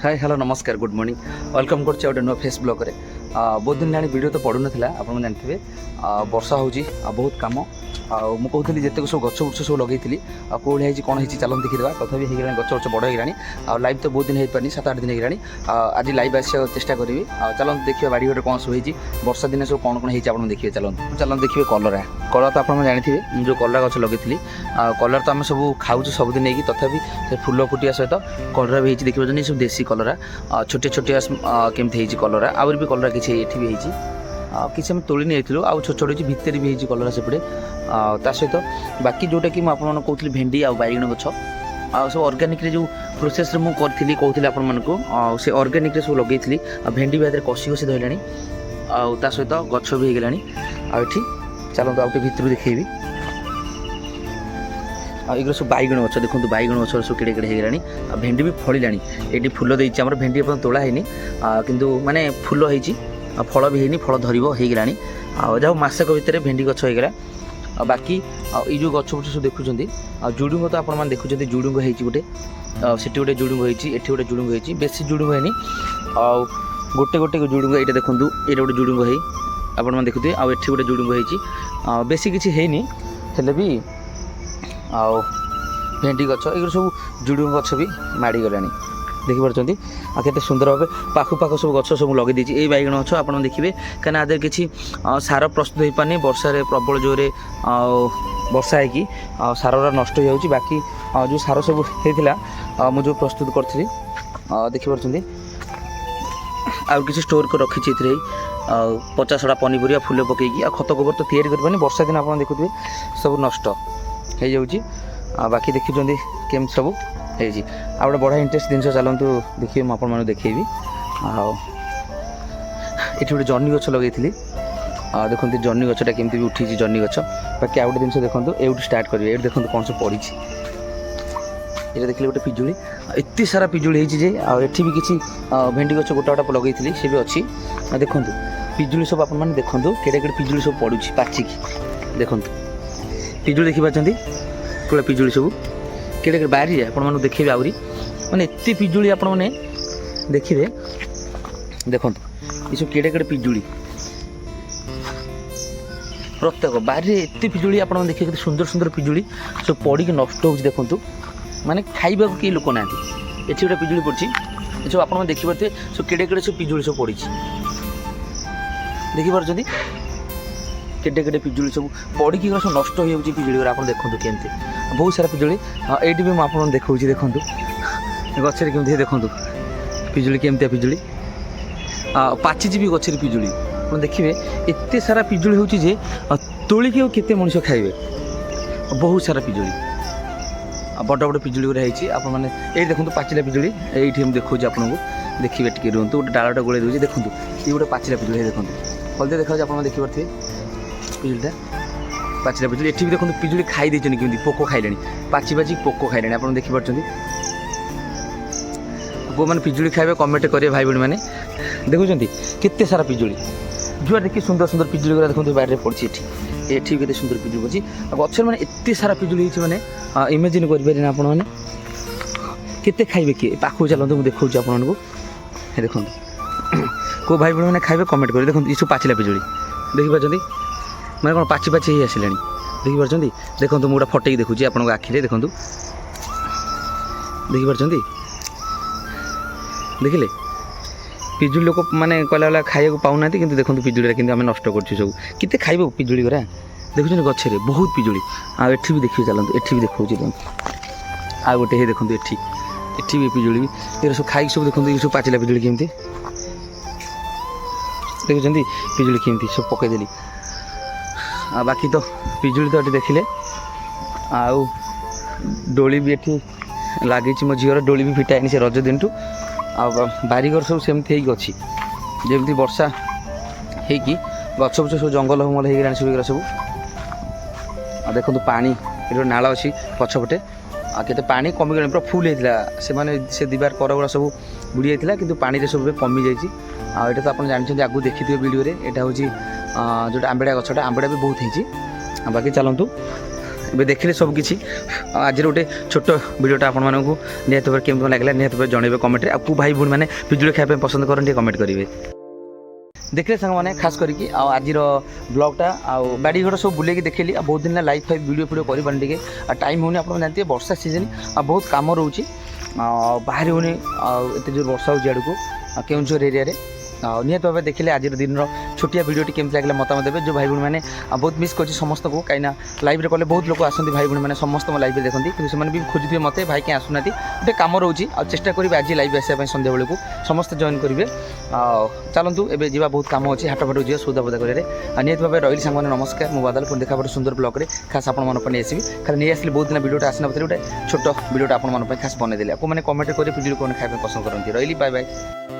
Hi hello नमस्कार good morning welcome कर नुआ फेस ब्लॉग रे बहुत दिन लाणी वीडियो तो पड़ू ना आप जानते वर्षा हो बहुत कम मुझे कहती जितक सब गछ बुछ सब लगे कौन है कौन है चलन देखीदा तथा गछ बुछ बड़ हो लाइव तो बहुत दिन हो पानी 7-8 दिन हो आज लाइव आसा चेष्टा करी चलते देखिए बाड़ी घटे कौन सब होती वर्षा दिन सब कौन कौन हो देखिए चलते देखिए कलरा कलरा तो आप जानते जो कलरा गछ लगे कलर तो आम सब खाऊ सबुदिन नहीं तथा फुल फुटिया सहित कलरा भी देखिए सब देसी कलरा छोटे छोटे केमती कलरा आउरी भी कलरा किसी ये भी किसी आम तोली नहीं आउ छोट छोट भितर भी कलरा सेपटे ता सहित बाकी जोटा कि मुझे कहती भेंडी आ बैगण गछ सब अर्गानिक जो प्रोसेस रे मुझे कहती आपको से अर्गानिक सब लगे भेंडी भी कषि कषि धरला ता सहित गछ भी होगा आठी चलते आउटे भितर देखी एगुरा सब बैगण गछ देखो बैगण गछ सब केड़े केड़े होगा भेंडी भी फलिला ये फुल देती आम भेंडी आप तोला है किंतु माने फुल होती फल भी है फल धरब होगा जहाँ मसक भितर भेंडी गछ होगा बाकी ये जो गछ बुछ सब देखुं जुड़ुंग तो आप देखुं जुड़ुंग होती गोटे से गोटे जुड़ुंग होती एटी गोटे जुड़ुंग होती बेसी जुड़ुंग है गोटे गोटे जुड़ुंग ये देखूँ ये गोटे जुड़ुंग है आप देखुए आउ एटी गोटे जुड़ुंग होती बेसी किसी है भी आउ भेंडी गछ ये सब जुड़ुंग गछ भी माड़ी गलानी देखिपे आते सुंदर भाव पाखु पाख सब गछ सब लगे दीजिए ये बैगण गछ आप देखिए कहीं आदि किसी सार प्रस्तुत हो पानी वर्षा प्रबल जोरे वर्षा है कि सार नष्ट हो बाकी जो सार सब होता मुझे प्रस्तुत करी देखिपे आउ किसी स्टोर कर रखी 50 पनीपरिया फुल पकईकी खत गोबर तो तैयारी करनी वर्षा दिन आप देखुए सब नष्ट हो जाऊँगी बाकी देखुं केम सब है आ गोटे बड़ा इंटरेस्ट जिन चलतु देखिए मुझे देखी ये गोटे जर्नी गछ लगे देखो जर्नी गछटा केमती भी उठी जर्नी गछ बाकी आ गए जिन देखो ये स्टार्ट करेंगे ये देखो कौन सब पड़ी ये देखिए गोटे पिजुली एत सारा पिजुली होती भी किसी भेंडी गछ गोटा गोटा लगे सी भी अच्छी देखो पिजुली सब आप देखो केड़े केड़े पिजुली सब पड़ू पाचिकी देखो पिजुली देखिपार कौन पिजुली सब केड़े केड़े बाहरी आपको देखिए आहरी मैंने एत पिजुली आप देखिए देखो ये सब केड़े केड़े पिजुली प्रत्येक बाहरी एत पिजुली आप देखिए सुंदर सुंदर पिजुली सब पड़ी नष्ट हो देखो माने खाइबा कई लोक ना ये गोटे पिजुली पड़ी ये सब आप देखिपे सब केड़े केड़े सब पिजुली सब पड़ी देखिपार केटे केटे पिजुली सब पड़ी सब नष्ट हो पिजुली आप देखते केमती बहुत सारा पिजुली ये भी मुझे देखा देखो गचर केमती देखो पिजुली केमती पिजुली पाचिची भी गचर पिजुली आप देखिए एत सारा पिजुली हो तोलिकी केते मनुष्य खाइबे बहुत सारा पिजुली बड़ बड़ पिजुली गुरा होने ये देखो पाचिला पिजुली ये देखा आपको देखिए टे रुहतु गोटे डालटा गोड़े दूसरी देखो ये गोटे पाचिला पिजुली देखो हल्दी देखा आप देखिपे पिजुलीटा पाचिला पिजुली ये भी देखो पिजुली खाई देती केमती पोक खाइले पाची पाची पोक खाइले आप देखिपार जो मैंने पिजुली खाइबे कमेंट करेंगे भाई भाई मैंने देखुं केते सारा पिजुली जुआ देखिए सुंदर सुंदर पिजुली गुरा देखो बाहर पड़ी ये केते सुंदर पिजुली पड़ी गचर मैंने एत सारा पिजुली मैंने इमेजिन करें आप केते खाइबे किए पाखु चलते मुझे देखा आपको देखो को भाई भाई मैंने खाइबे कमेंट करेंगे देखो ये सब पाचिला पिजुली देखिपार मैंने कौन पाची पाची ही आसिला देखिपार देखो मुझे फटे देखुची आप आखिरे देखो देखिपार देखिले पिजुली लोक मैंने कहला खाइबा पाऊना कि देखो पिजुली कि आम नष्ट कर सब केते खाइब पिजुली गुरा देखुन गचरे बहुत पिजुली आठ भी देखिए चलते एठी भी देखा आ गोटे देखो एठी भी पिजुली ये सब खाई सब देखो ये सब पाचिला पिजुली केमती देखुं पिजुली केमती सब पकईदेली बाकी तो पिजुली तो ये देखिले आउ डोली भी ये लगी मो झीर डोली भी फिटाई से रज दिन बारिघर सब सेमती अच्छी जमी वर्षा हो गछ बुछ सब जंगल मल हो सब सब देखो पानी ये नाल अच्छी पछपटे केते पानी कमिगला पूरा फुल होता से दीवार कर गुड़ा सब बुड़ी जाता कि पानी सब कमी जाइए तो आप जानते आगू देखी वीडियो यहाँ हूँ जो आंबेड़ा गछटा आंबेड़ा भी बहुत होती बाकी चलतु ଏବେ ଦେଖିଲେ ସବୁକିଛି। ଆଜିର ଗୋଟେ ଛୋଟ ଭିଡ଼ିଓଟା ଆପଣମାନଙ୍କୁ ନିହାତି ଭାବରେ କେମିତି ଲାଗିଲା ନିହାତି ଭାବରେ ଜଣାଇବେ କମେଣ୍ଟରେ। ଆଉ କେଉଁ ଭାଇ ଭଉଣୀମାନେ ପିଜୁଳି ଖାଇବା ପାଇଁ ପସନ୍ଦ କରନ୍ତି ଟିକେ କମେଣ୍ଟ କରିବେ। ଦେଖିଲେ ସାଙ୍ଗମାନେ ଖାସ୍ କରିକି ଆଉ ଆଜିର ବ୍ଲଗ୍ଟା ଆଉ ବାଡ଼ିଘର ସବୁ ବୁଲେଇକି ଦେଖେଇଲି। ଆଉ ବହୁତ ଦିନ ହେଲା ଲାଇଭ୍ ଫାଇଭ୍ ଭିଡ଼ିଓ କରିପାରୁନି ଟିକେ, ଆଉ ଟାଇମ୍ ହେଉନି। ଆପଣ ଜାଣିଥିବେ ବର୍ଷା ସିଜନ୍ ଆଉ ବହୁତ କାମ ରହୁଛି, ବାହାରି ହେଉନି। ଆଉ ଏତେ ଜୋର ବର୍ଷା ହେଉଛି ଆଡ଼କୁ କେଉଁଝର ଏରିଆରେ। ଆଉ ନିହାତି ଭାବେ ଦେଖିଲେ ଆଜିର ଦିନର ଛୋଟିଆ ଭିଡ଼ିଓଟି କେମିତି ଲାଗିଲା ମତାମତ ଦେବେ। ଯେଉଁ ଭାଇ ଭଉଣୀମାନେ ବହୁତ ମିସ୍ କରୁଛି ସମସ୍ତଙ୍କୁ, କାହିଁକିନା ଲାଇଭ୍ରେ କଲେ ବହୁତ ଲୋକ ଆସନ୍ତି ଭାଇ ଭଉଣୀମାନେ ସମସ୍ତଙ୍କ ଲାଇଭ୍ରେ ଦେଖନ୍ତି, କିନ୍ତୁ ସେମାନେ ବି ଖୋଜୁଥିବେ ମୋତେ ଭାଇ କାଇଁ ଆସୁନାହାନ୍ତି। ଗୋଟେ କାମ ରହୁଛି, ଆଉ ଚେଷ୍ଟା କରିବେ ଆଜି ଲାଇଭ୍ ଆସିବା ପାଇଁ ସନ୍ଧ୍ୟାବେଳକୁ ସମସ୍ତେ ଜଏନ୍ କରିବେ। ଆଉ ଚାଲନ୍ତୁ ଏବେ ଯିବା, ବହୁତ କାମ ଅଛି, ହାଟ ଫାଟକୁ ଯିବା ସୌଦା ବୋଦା କରିବାରେ। ଆଉ ନିହାତି ଭାବେ ରହିଲି ସାଙ୍ଗମାନେ, ନମସ୍କାର। ମୁଁ ବାଦଲ, ପୁଣି ଦେଖା ଗୋଟେ ସୁନ୍ଦର ବ୍ଲଗ୍ରେ ଖାସ୍ ଆପଣମାନଙ୍କ ପାଇଁ ନେଇ ଆସିବି। ଖାଲି ନେଇ ଆସିଲି, ବହୁତ ଦିନ ଭିଡ଼ିଓଟା ଆସିନଥିଲି, ଗୋଟେ ଛୋଟ ଭିଡ଼ିଓଟା ଆପଣମାନଙ୍କ ପାଇଁ ଖାସ୍ ବନେଇଦେଲି। ଆପଣମାନେ କମେଣ୍ଟ କରି ପିଜୁଳି କ'ଣ ଖାଇବା ପାଇଁ ପସନ୍ଦ କରନ୍ତି। ରହିଲି, ବାଏ ବାଏ।